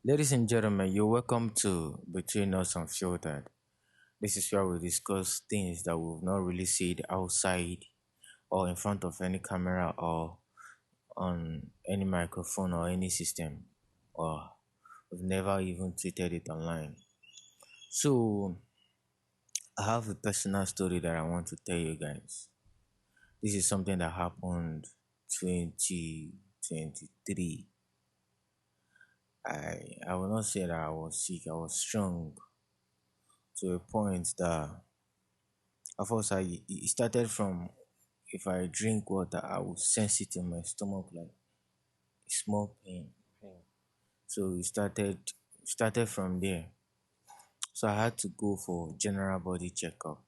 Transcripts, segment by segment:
Ladies and gentlemen, you're welcome to Between Us Unfiltered. This is where we discuss things that we've not really said outside or in front of any camera or on any microphone or any system, or we've never even tweeted it online. So, I have a personal story that I want to tell you guys. This is something that happened 2023. I will not say that I was sick, I was strong to a point that of course, it started from if I drink water, I would sense it in my stomach like a small pain. So it started from there. So I had to go for general body checkup.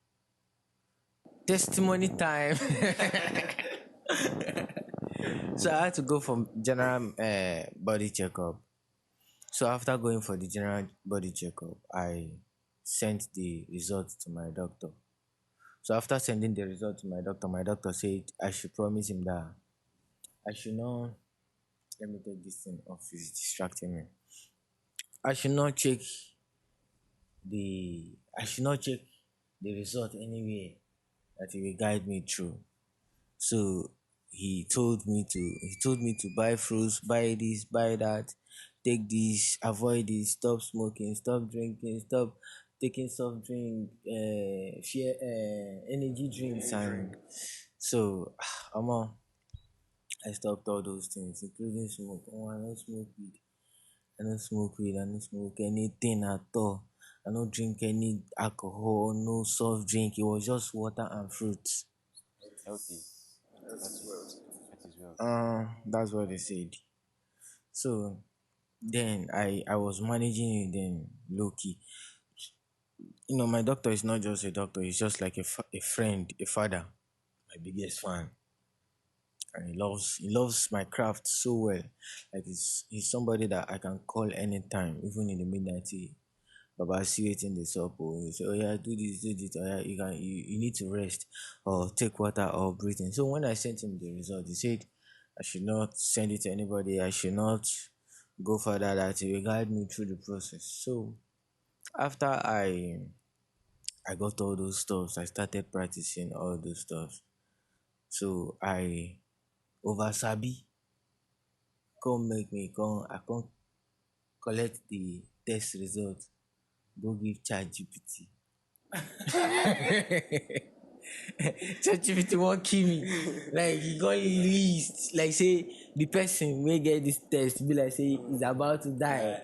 Testimony time. So I had to go for general body checkup. So after going for the general body checkup, I sent the results to my doctor. So after sending the result to my doctor said I should promise him that I should not, let me take this thing off, it's distracting me. I should not check I should not check the result anywhere that he will guide me through. So he told me to buy fruits, buy this, buy that, take this, avoid this, stop smoking, stop drinking, stop taking soft drink, energy drinks, and so I stopped all those things, including smoke. Oh, I don't smoke weed. I don't smoke weed. I don't smoke anything at all. I don't drink any alcohol, no soft drink. It was just water and fruits. Healthy. That is that is well. That's what they said. So then I was managing it then low key. My doctor is not just a doctor. He's just like a friend, a father, my biggest fan. And he loves my craft so well. Like he's somebody that I can call anytime, even in the midnight. Baba, see wetin dey sup oh. He say, oh yeah, do this, oh yeah, you need to rest or take water or breathing. So when I sent him the result, he said I should not send it to anybody. I should not go further. That he will guide me through the process. So after I got all those stuffs, I started practicing all those stuff. So I over sabi come make me come I come collect the test result go give ChatGPT. ChatGPT wan kill me. Like he gon list like say the person wey get this test be like say he's about to die.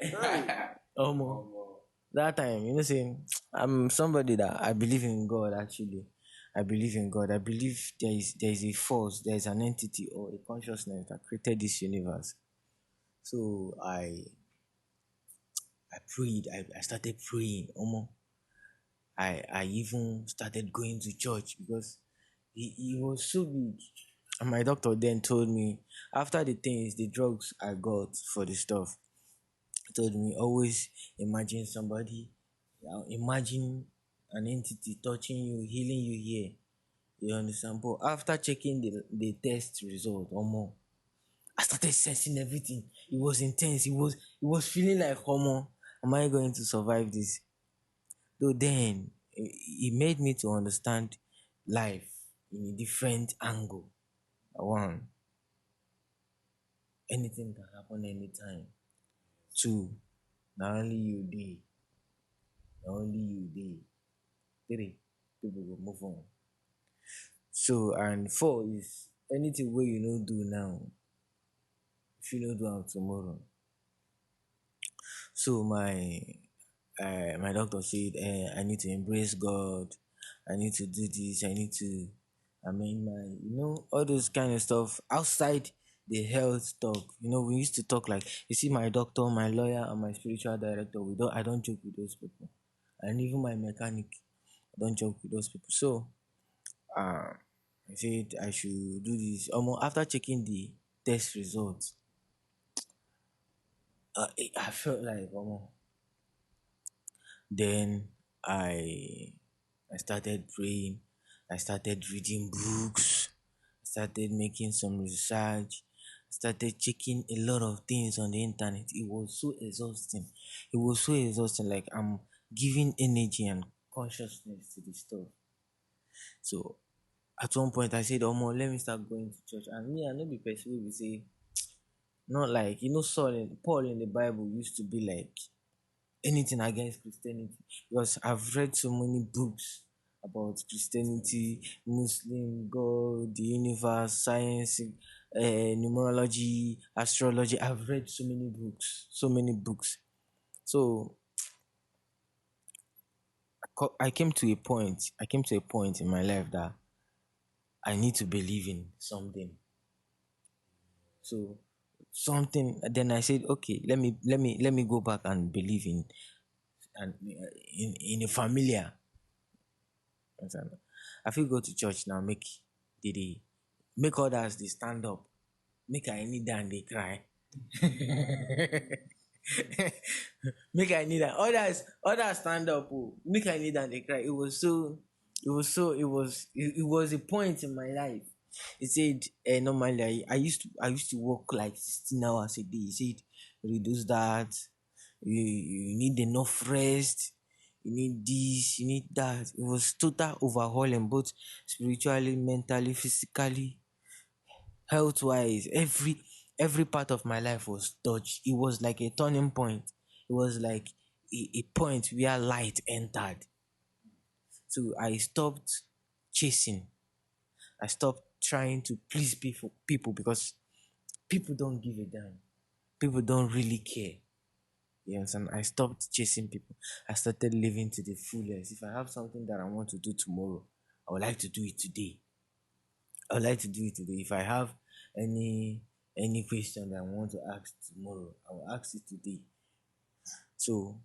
Omo, that time say I'm somebody that I believe in God actually. I believe in God. I believe there is a force, there is an entity or a consciousness that created this universe. So I prayed. I started praying. Omo, I even started going to church because he was so big. And my doctor then told me after the drugs I got for the stuff, he told me always imagine somebody, imagine an entity touching you, healing you here. You understand? But after checking the test result, Omo, I started sensing everything. It was intense. It was feeling like, Omo, am I going to survive this? Though then it made me to understand life in a different angle. One, anything can happen anytime. Two, not only you dey, not only you dey. Three, people will move on. So and four is anything wey you no do now, if you no do am tomorrow. So my doctor said I need to embrace God. I need to do this. I need to amend my all those kind of stuff outside the health talk. We used to talk like you see my doctor, my lawyer, and my spiritual director. I don't joke with those people, and even my mechanic. I don't joke with those people. So uh, I said I should do this. After checking the test results, I felt like then I started praying. I started reading books. I started making some research. I started checking a lot of things on the internet. It was so exhausting. It was so exhausting. Like I'm giving energy and consciousness to the stuff. So at one point I said, "Oh, let me start going to church." And me, I know be person wey be say, not like Paul in the Bible used to be like anything against Christianity, because I've read so many books about Christianity, Muslim, God, the universe, science, numerology, astrology. I've read so many books, so many books. So I came to a point. I came to a point in my life that I need to believe in something. So something. Then I said, okay, let me go back and believe in and in a familiar. Understand? I fit go to church now, make dey make others dey stand up, make I kneel down dey cry. Make I kneel down. Others stand up oh, make I kneel down dey cry. It was a point in my life. He said normally I used to work like 16 hours a day. He said reduce that, you need enough rest, you need this, you need that. It was total overhauling, both spiritually, mentally, physically, health wise. Every part of my life was touched. It was like a turning point. It was like a point where light entered. So I stopped chasing. I stopped trying to please people because people don't give a damn. People don't really care. You understand? I stopped chasing people. I started living to the fullest. If I have something that I want to do tomorrow, I would like to do it today. I would like to do it today. If I have any question that I want to ask tomorrow, I will ask it today. So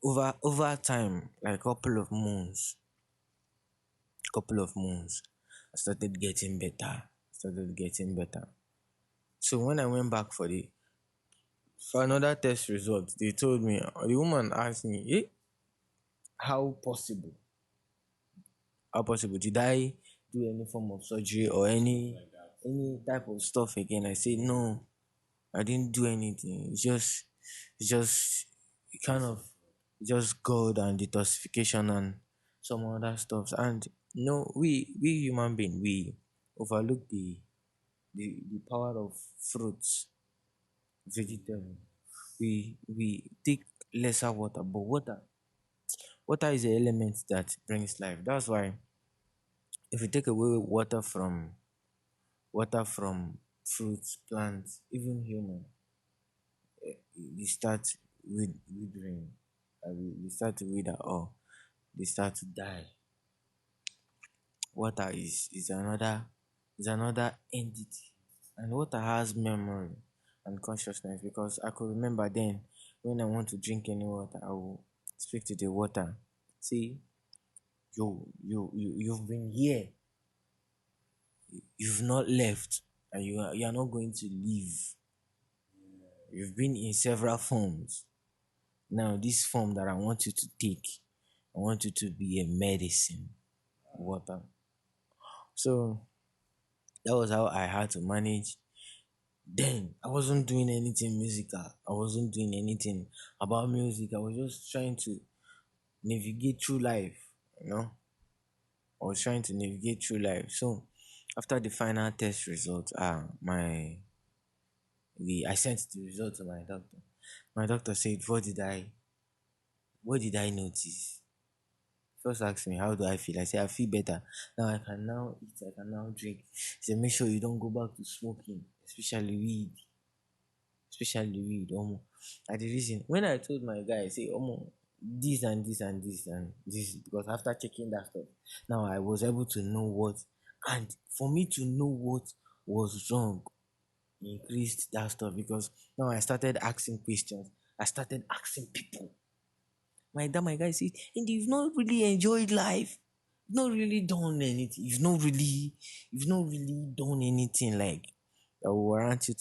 over time, like couple of months, I started getting better. Started getting better. So when I went back for another test result, they told me, the woman asked me, how possible? How possible? Did I do any form of surgery or any type of stuff again? I said no, I didn't do anything. It's just kind of just God and detoxification and some other stuff. And no, we human being, we overlook the power of fruits, vegetable. We take lesser water, but water is the element that brings life. That's why if you take away water from fruits, plants, even human, they start withering. They start to wither or they start to die. Water is another entity, and water has memory and consciousness, because I could remember then when I want to drink any water, I will speak to the water. See, you've been here, you've not left, and you are not going to leave. You've been in several forms. Now, this form that I want you to take, I want you to be a medicine. Water. So that was how I had to manage. Then I wasn't doing anything musical. I wasn't doing anything about music. I was just trying to navigate through life. I was trying to navigate through life. So after the final test result, I sent the result to my doctor. My doctor said, what did I notice? First asked me, how do I feel? I said, I feel better. Now I can now eat, I can now drink. He said, make sure you don't go back to smoking, especially weed. Especially weed. And the reason, when I told my guy, I say, this and this and this and this, because after checking that stuff, now I was able to know what, and for me to know what was wrong, increased that stuff, because now I started asking questions. I started asking people. My guy said, and you've not really enjoyed life. You've not really done anything. You've not really done anything like that will warrant you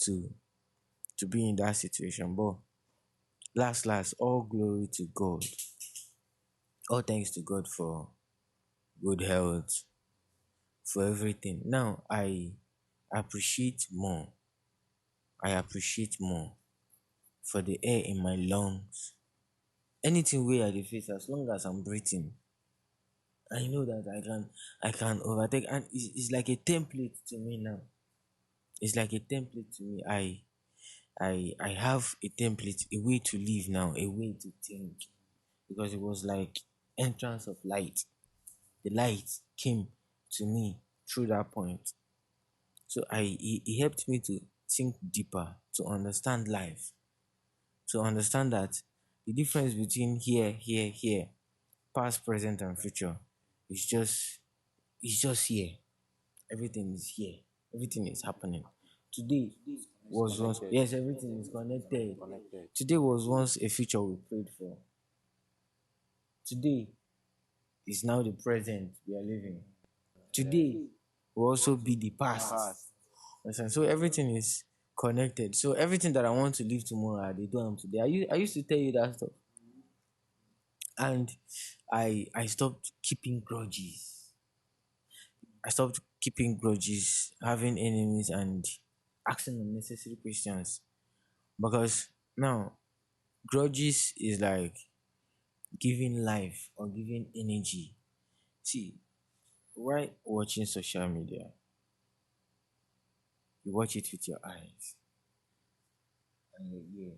to be in that situation. But last, all glory to God. All thanks to God for good health, for everything. Now I appreciate more. I appreciate more for the air in my lungs. Anything wey I dey face, as long as I'm breathing, I know that I can overtake, and it's like a template to me now. It's like a template to me. I have a template, a way to live now, a way to think, because it was like entrance of light. The light came to me through that point. So it helped me to think deeper, to understand life, to understand that the difference between here, past, present, and future is just here. Everything is here. Everything is happening. Today It's was once, connected. yes, everything is connected. Connected. Today was once a future we prayed for. Today is now the present we are living. Yes. Today will also be the past. Past. Understand? So everything is connected. So everything that I want to live tomorrow, I dey do am today. I used to tell you that stuff, and I stopped keeping grudges. I stopped keeping grudges, having enemies, and asking unnecessary questions. Because now grudges is like giving life or giving energy. See, while watching social media, you watch it with your eyes and your ear.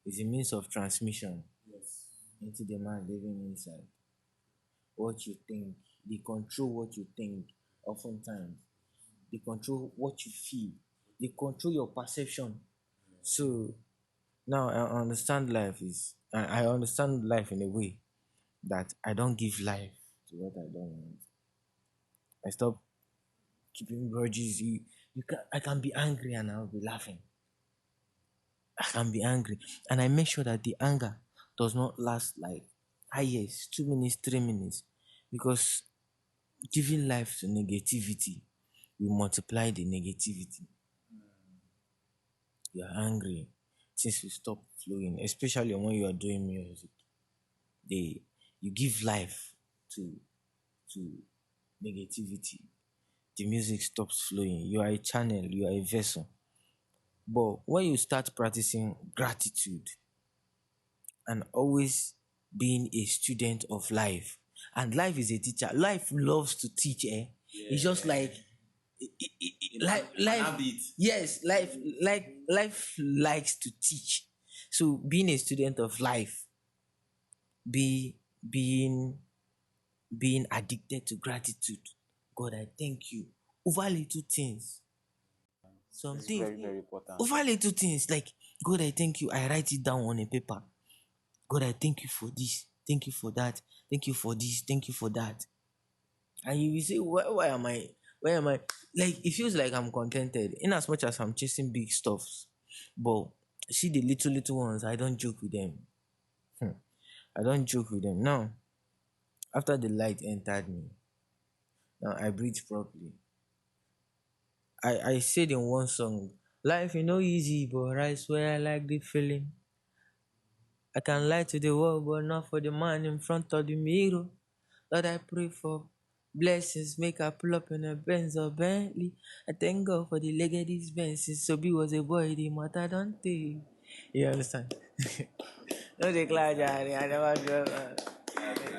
It's a means of transmission into the man living inside. What you think, they control what you think. Oftentimes, they control what you feel. They control your perception. So now I understand life in a way that I don't give life to what I don't want. I stop keeping grudges. I can be angry and I'll be laughing. I can be angry, and I make sure that the anger does not last like highest 2 minutes, 3 minutes, because giving life to negativity will multiply the negativity. You are angry, things will stop flowing, especially when you are doing music. They You give life to negativity. The music stops flowing. You are a channel, you are a vessel. But when you start practicing gratitude and always being a student of life, and life is a teacher, life loves to teach, eh? It's just like life, yes, life likes to teach. So being a student of life, be being being addicted to gratitude. God, I thank you over little things. Some It's things very, very important. over little things, like, God, I thank you. I write it down on a paper. God, I thank you for this. Thank you for that. Thank you for this. Thank you for that. And you will say, why am I? Why am I? Like, it feels like I'm contented in as much as I'm chasing big stuffs. But see, the little, little ones, I don't joke with them. Hmm. I don't joke with them. Now, after the light entered me, now I breathe properly. I said in one song, life is no easy, but I swear I like the feeling. I can lie to the world, but not for the man in front of the mirror. Lord, I pray for blessings, make I pull up in a Benz or Bentley. I thank God for the leg of these Benzes. So be was a boy, the matter don't take. You understand? No declare, Johnny. I never drove.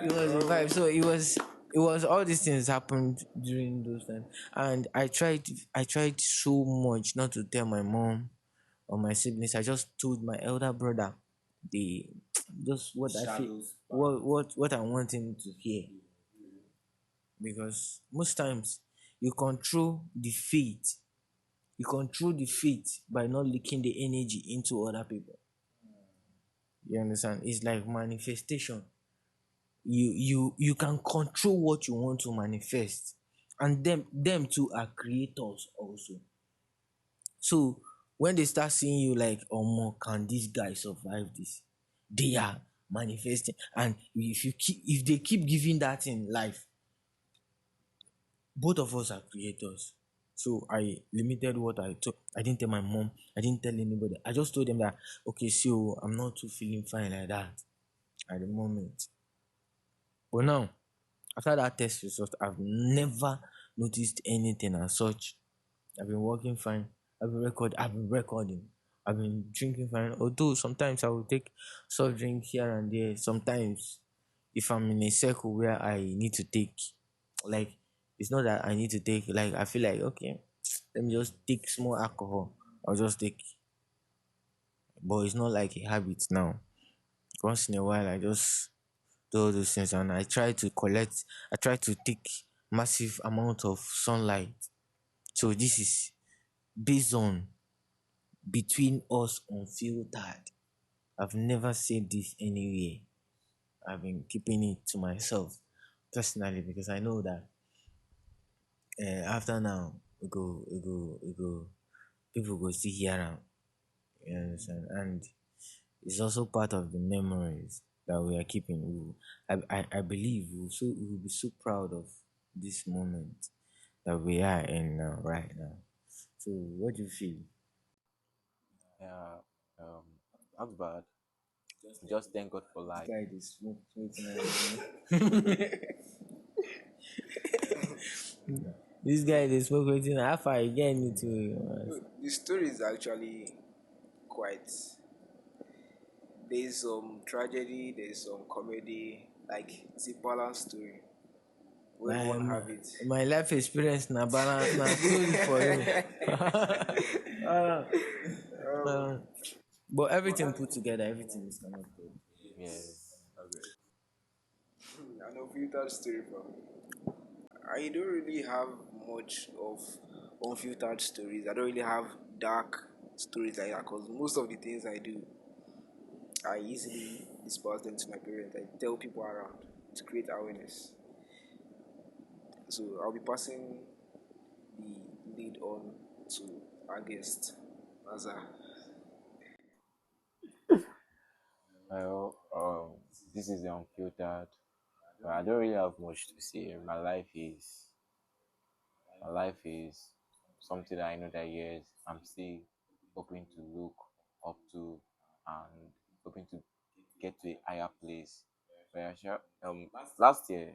It was a vibe. So it was all these things happened during those times, and I tried so much not to tell my mom or my siblings. I just told my elder brother the just what I feel, what I want him to hear, because most times you control the faith. You control the faith by not leaking the energy into other people. You understand? It's like manifestation. You can control what you want to manifest, and them too are creators also. So when they start seeing you like, oh more, can this guy survive this? They are manifesting, and if they keep giving that in life, both of us are creators. So I limited what I told. I didn't tell my mom. I didn't tell anybody. I just told them that, okay, so I'm not too feeling fine like that at the moment. But now, after that test result, I've never noticed anything as such. I've been working fine. I've been recording. I've been drinking fine. Although sometimes I will take soft drink here and there. Sometimes if I'm in a circle where I need to take, like, it's not that I need to take, like, I feel like, okay, let me just take small alcohol. I'll just take, but it's not like a habit now. Once in a while I just do all those things, and I try to take massive amount of sunlight. So this is based on between us unfiltered. I've never said this anywhere. I've been keeping it to myself personally, because I know that after now we go people go see here now. You understand? And it's also part of the memories that we are keeping. I believe we will be so proud of this moment that we are in now, right now. So, what do you feel? Yeah, um, not bad. Just thank God for This life. guy is smoking. This guy is smoking. How far you get into? The story is actually quite. There's some tragedy, there's some comedy. Like it's a balanced story. My, Everyone my have it. my life experience na balance na story for you. uh, um, uh, but but everything put together, everything is connected. Yes. an unfiltered story from me. I don't really have much of unfiltered stories. I don't really have dark stories like that because most of the things I do, I easily disperse them to my parents. I tell people around to create awareness. So I'll be passing the lead on to our guest, Maza. Well, this is unfiltered. I don't really have much to say. My life is something that I know that yes, I'm still hoping to look up to and hoping to get to a higher place. But yeah, sure. Last year,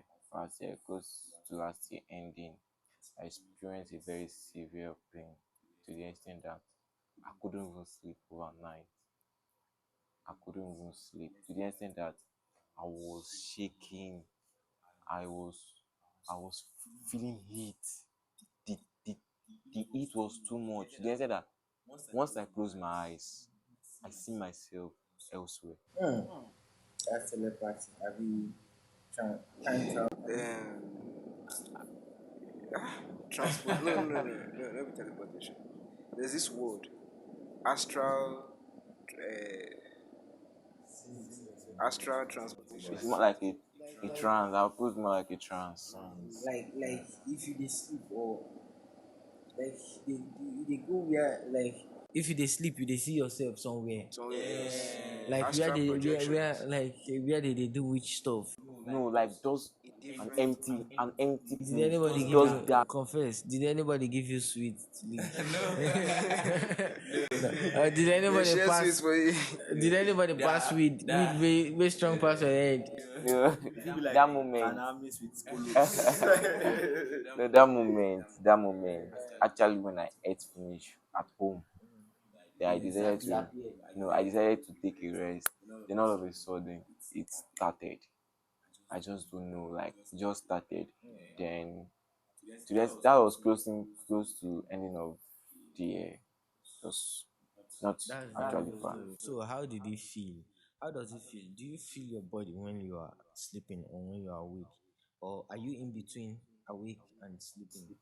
close to last year ending, I experienced a very severe pain to the extent that I couldn't even sleep overnight. I couldn't even sleep to the extent that I was shaking. I was I was feeling heat. The, the, the heat was too much. To the extent that once I close my eyes, I see myself elsewhere. Hmm. That's telepathy. Have you time travel? Um, transport. No, no, no, no, no, no, not teleportation. There's this word, astral, astral transportation. It's more like a trance. I'll put it more like a trance. Like if you dey sleep, or like they go where, like, if you dey sleep you dey see yourself somewhere, Somewhere else. like Astral where projections like where they do witch stuff. No, like just in an different. empty Did place. anybody give Just you that. confess? Did anybody give you sweet sleep? No. Did They anybody share sweets pass? for you. Did anybody pass weed way strong pass your head? You know, that moment. No, that moment. Actually, when I ate finish at home, then I decided to take a rest. Then all of a sudden, it started. I just don't know, like, it just started. Then that was close to ending of the year. It was not That's actually the fun. story. So how did it feel? How does it feel? Do you feel your body when you are sleeping or when you are awake? Or are you in between awake and sleeping?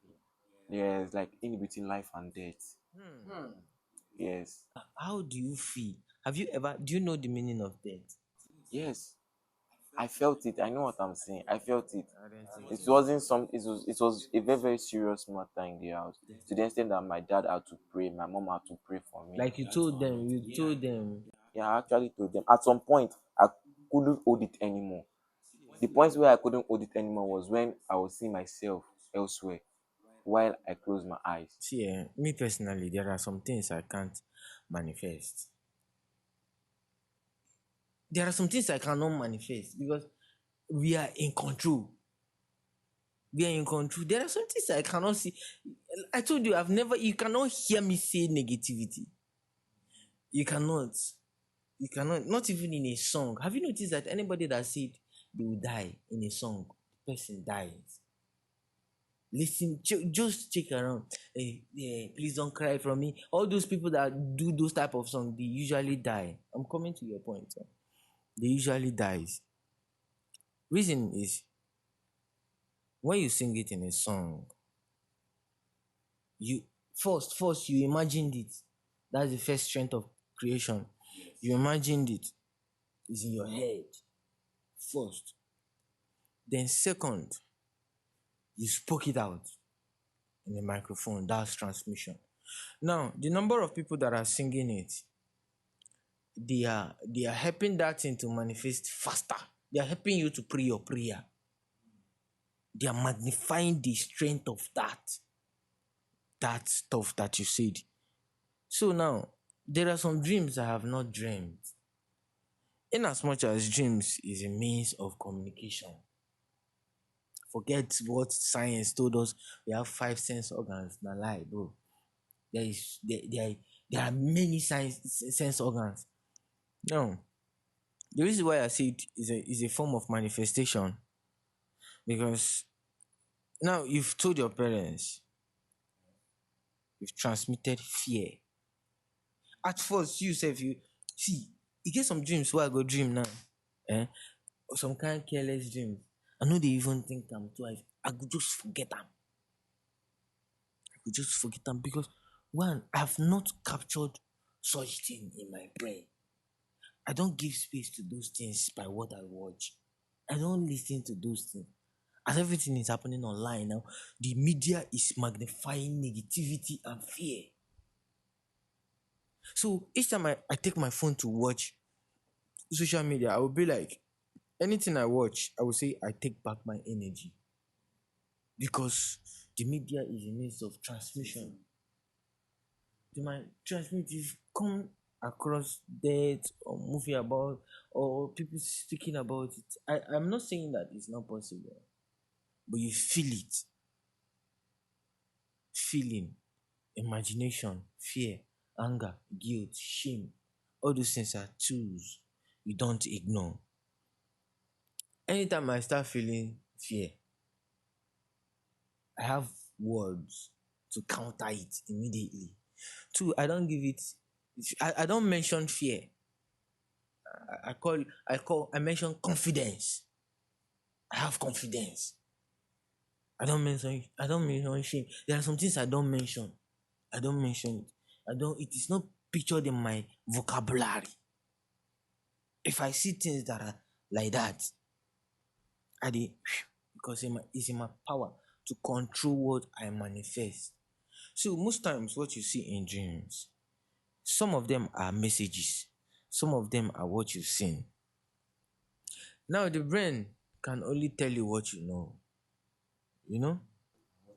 Yes, like in between life and death. Hmm. Yes, How do you feel? Do you know the meaning of death? yes, I felt it. I know what I'm saying. I felt it. I don't think It you know. wasn't some. It was a very very serious matter in the house. To the extent that my dad had to pray, my mom had to pray for me. Like you told them. Yeah, I actually told them. At some point, I couldn't hold it anymore. The point where I couldn't hold it anymore was when I was seeing myself elsewhere while I closed my eyes. See, me personally, there are some things I can't manifest. There are some things I cannot manifest because we are in control. We are in control. There are some things I cannot see. I told you, you cannot hear me say negativity. You cannot. You cannot, not even in a song. Have you noticed that anybody that said they will die in a song, the person dies? Listen, just check around. Hey, yeah, please don't cry from me. All those people that do those type of songs, they usually die. I'm coming to your point. They usually dies. Reason is when you sing it in a song, you first you imagined it. That's the first strength of creation. You imagined it. It's in your head first. Then second, you spoke it out in the microphone. That's transmission. Now, the number of people that are singing it, they are helping that thing to manifest faster. They are helping you to pray your prayer. They are magnifying the strength of that stuff that you said. So now, there are some dreams I have not dreamed. In as much as dreams is a means of communication, forget what science told us. We have five sense organs. Na lie, bro. There is there are many sense organs. Now, the reason why I say it is a form of manifestation because now you've told your parents, you've transmitted fear. At first, you say if you see, you get some dreams where I go dream now, eh? Or some kind of careless dreams. I know they even think I'm twice. I could just forget them. I could just forget them because one, I have not captured such thing in my brain. I don't give space to those things by what I watch. I don't listen to those things. As everything is happening online now, the media is magnifying negativity and fear. So each time I take my phone to watch social media, I will be like, anything I watch, I will say I take back my energy. Because the media is a means of transmission. They might transmit if come across death or movie about or people speaking about it. I'm not saying that it's not possible, but you feel it. Feeling, imagination, fear, anger, guilt, shame. All those things are tools you don't ignore. Anytime I start feeling fear, I have words to counter it immediately. Two, I don't give it. I don't mention fear. I mention confidence. I have confidence. I don't mention shame. There are some things I don't mention. I don't mention it. It is not pictured in my vocabulary. If I see things that are like that, I dey because it's in my power to control what I manifest. So most times what you see in dreams, some of them are messages, some of them are what you've seen. Now the brain can only tell you what you know, you know,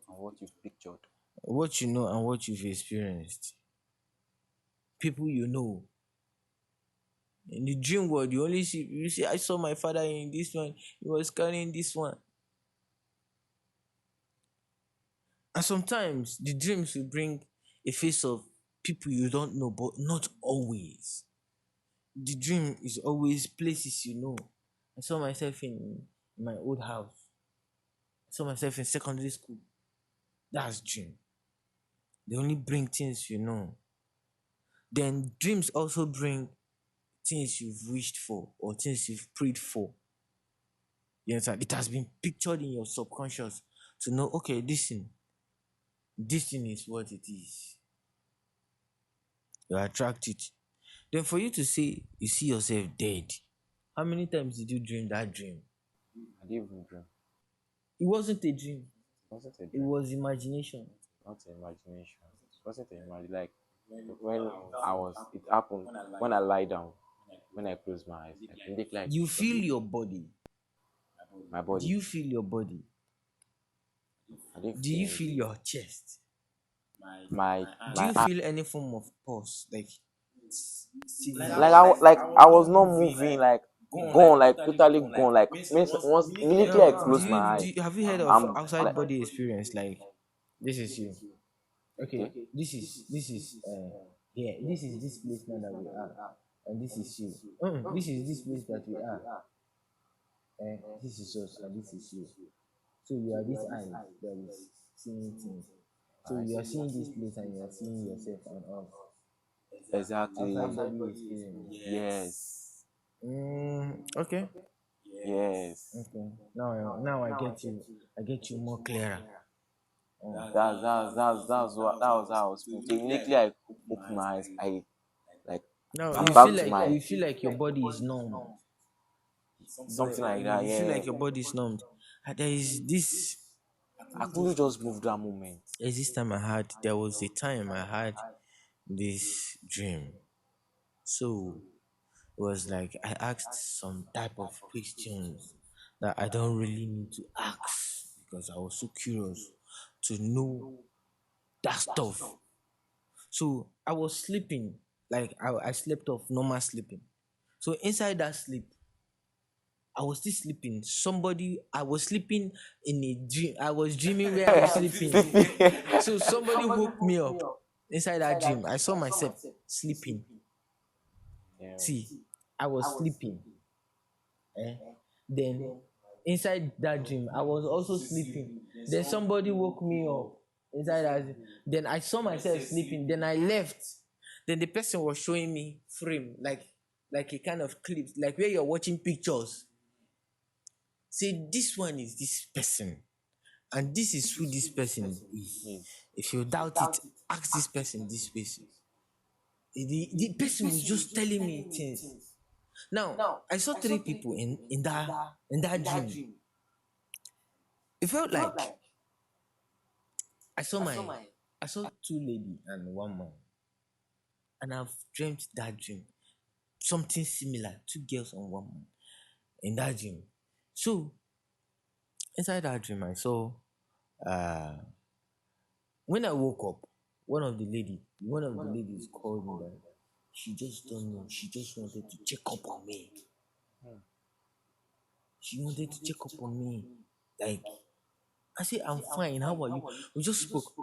and what you've pictured. what you know and what you've experienced. People you know. In the dream world, you see, I saw my father in this one, he was carrying this one. And sometimes the dreams will bring a face of people you don't know, but not always. The dream is always places you know. I saw myself in my old house. I saw myself in secondary school. That's dream. They only bring things you know. Then dreams also bring things you've wished for or things you've prayed for. You understand? It has been pictured in your subconscious to know, okay, this thing is what it is. You attract it. Then for you to say you see yourself dead, how many times did you dream that dream? I didn't even dream. It wasn't a dream. It wasn't a It dream. was imagination. Not imagination. It wasn't an imagine. Like when it happened when I lie down, when I close my eyes, I can look like You feel your body. my Do body. you feel your body? I didn't Do feel you feel anything. your chest? My Do my you feel any form of pulse? Like like I was not moving. Like gone, like totally gone. Like means once immediately I No, close my eye, have you heard of I'm outside like, body experience? Like, this is you. Okay, okay, this is here. This is this place now that we are, and this is you. This is this place that we are, and this is us, and this is you. So you are this eyes that is seeing things. So you are seeing this place, and you are seeing yourself and us. exactly, Outside body experience. yes, Okay. yes. Okay. Now I get you. I get you more clearer. Oh. That was how I was feeling. So immediately I opened my eyes, I like Now I'm back to my you feel like your body is numb. something like that. You feel Yeah, like your body is numbed. There is this. I couldn't just move that moment. There's this time I had. There was a time I had this dream. So it was like I asked some type of questions that I don't really need to ask because I was so curious to know that stuff. So I was sleeping, like I slept off normal sleeping. So inside that sleep, I was still sleeping. I was sleeping in a dream. I was dreaming where I'm sleeping. So somebody woke me up inside that dream. I saw myself sleeping. Yeah. See, I was sleeping. Eh? Then inside that dream, I was also sleeping. Then somebody woke me up inside that. Then I saw myself sleeping. Then I left. Then the person was showing me frame, like a kind of clip, like where you're watching pictures. Say this one is this person, and this is who this person is. Yes. If you doubt it, ask this person this person. The person was just telling me things. Now I saw three people in that dream. It felt like I saw my I saw two lady and one man, and I've dreamt that dream. Something similar, two girls and one man in that dream. So inside that dream, I saw uh when I woke up, one of the ladies called me that she just don't know. She just wanted to check up on me. She wanted to check up on me. Like I said, I'm fine. How are you? We just spoke.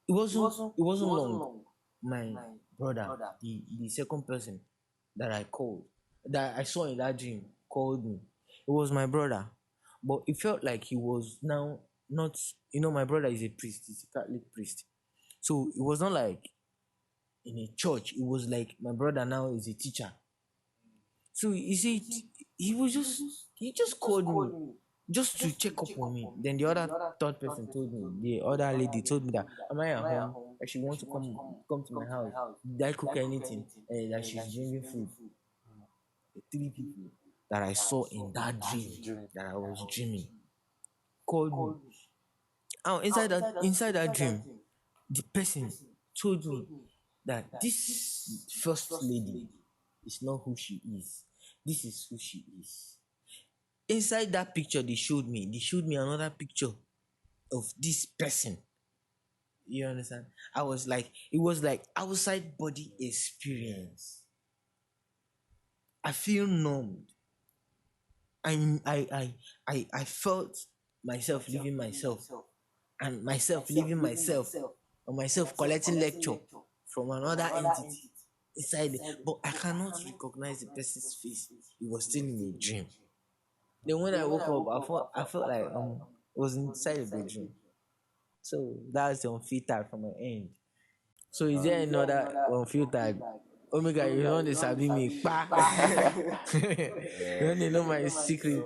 It wasn't long. My brother, the second person that I called, that I saw in that dream, called me. It was my brother, but it felt like he was now not. My brother is a priest. He's a Catholic priest, so it was not like in a church. It was like my brother now is a teacher. So he said he just called me just to check up on me. Then the other third person told me, the other lady told me that am I at home? That she wants to come to my house. Did I cook anything? That she's bringing food. The three people that I saw in that dream Dream. that I was dreaming called me. Now inside that dream, the person told me that this first lady is not who she is. This is who she is. Inside that picture they showed me another picture of this person. You understand? It was like outside body experience. I feel numbed. I felt myself leaving myself, and myself leaving myself, or myself collecting lecture from another entity inside it. But I cannot recognize the person's face. It was still in a dream. Then when I woke up, I felt like it was inside a bedroom. So that's the unfiltered from my end. So is there another unfiltered? Omega, you don't sabi me, pa. You Yeah. don't know my secret.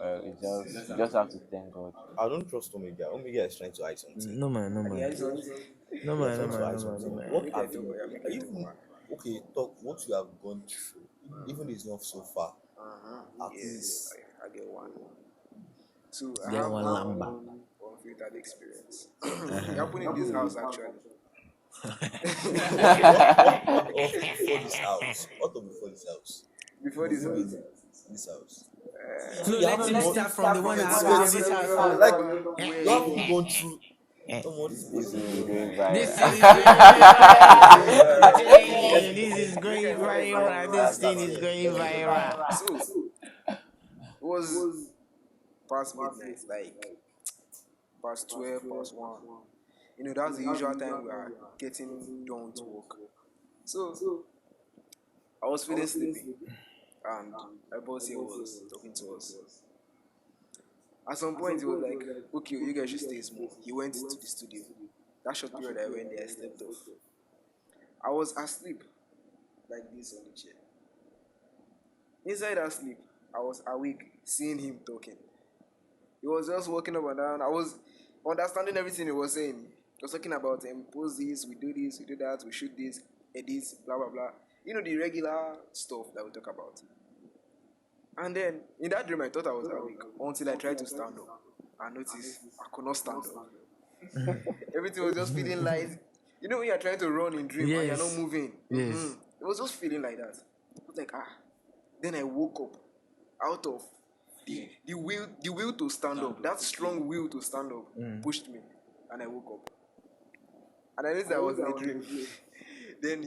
Well, you just have to thank God. I don't trust Omega. Omega is trying to hide something. No man, no And man, yeah, something. no You are man, no trying to man, hide no man, no something. man. What Make I have talk, you? yeah, make Are I you talk, even man. okay? Talk what you have gone through, even if it's not so far. At Yeah, least I get one. So I Get have one lamba. one filtered experience. It Uh-huh. happened in this house actually. what of before this house? What of before this house? Before this Before house. this house. So No, you let haven't him gone. start from the one that Wait, happened in Wait, this house. wait, like wait, you wait. haven't gone through. Eh, Come on, This this thing is is going going this viral. thing is going viral. I'm telling Guess, you, this is guess going how it viral. started. And let's this start thing is here. going Let's hear it. viral. So it was past midnight, like past 12, past 1. That's the usual time we are getting done with work. So I was feeling sleepy, and my boss here was talking to us. At some point, he was like, "Okay, you guys should stay small." He went to the studio. That short period I went there, I slept off. I was asleep like this on the chair. Inside that sleep, I was awake, seeing him talking. He was just walking up and down. I was understanding everything he was saying. He was talking about pose this, we do that, we shoot this, edit, blah blah blah. The regular stuff that we talk about. And then in that dream, I thought I was awake until I tried to stand up. I noticed I could not stand up. Everything was just feeling light. When you're trying to run in dream and you're not Yes. moving. Yes. It was just feeling like that. I was like, ah. Then I woke up out of the will to stand up. That strong will to stand up pushed me, and I woke up. And I knew that I was in a dream. Then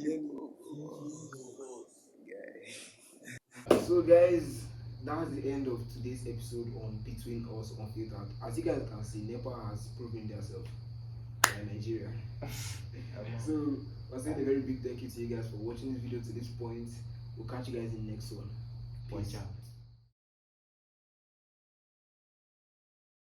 guy. So guys, that's the end of today's episode on Between Us Unfiltered. As you guys can see, Nepal has proven themselves in Nigeria. So we're saying a very big thank you to you guys for watching this video to this point. We'll catch you guys in the next one. Peace. Watch out.